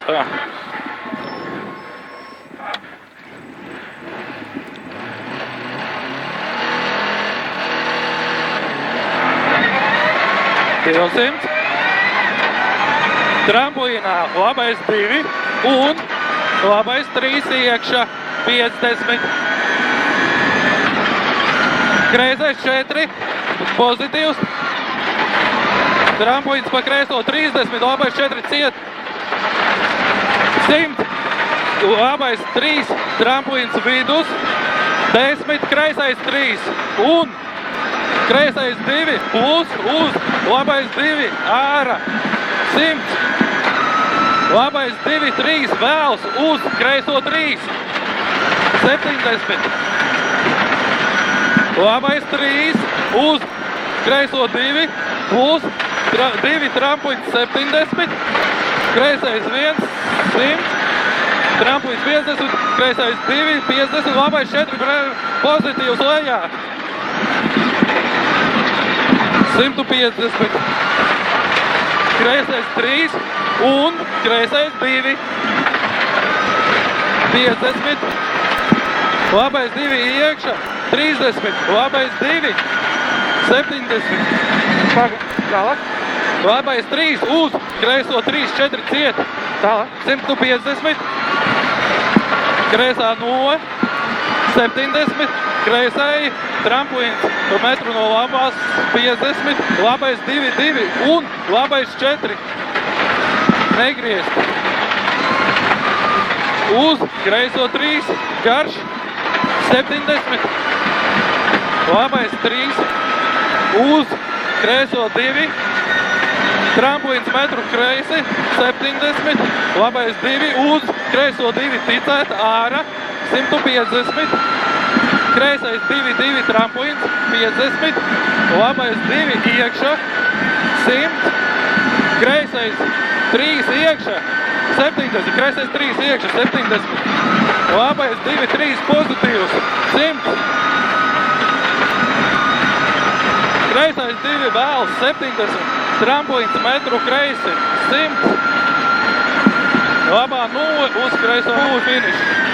Tā. Tilsimt. Tramplīnā labais 2 un labais 3 iekšā 50. Kreisais 4, pozitīvs. Tramplīns pa kreiso 30, labais 4 ciet. 100, labais 3, tramplīns vidus. 10, kreisais 3 un kreisais 2 plus uz, labais 2 ārā. 100, labais 2, 3 vēls uz kreiso 3. 70, labais 3 uz kreiso 2 plus 2 tramplīns 70, kreisais 1, 100, tramplīns 50, kreisais 2, 50, labais 4 pozitīvs lejā. 150, kreisais 3 un kreisais 2. 50, labais 2 iekšā, 30, labais 2, 70. Tālāk. Labais 3 uz, kreiso 3, 4 ciet. Tālāk. 150, kreisā 0, 70, kreisai tramplīns metru no labās 50, labais 2, 2 un labais 4. Negriezt. Uz kreiso 3, garš 70, labais 3, uz kreiso 2, tramplīns metru kreisi 70, labais 2, uz kreiso 2 ticēt ārā 150, kreisais 2, 2 tramplīns 50, labais 2 iekšā 100, kreisais 3 iekšā 70, kreisais 3 iekšā 70, labais 2, 3 pozitīvs 100, kreisais 2 vēls 70, tramplīns metru kreisi 100, labā 0 uz kreiso 0 finišu.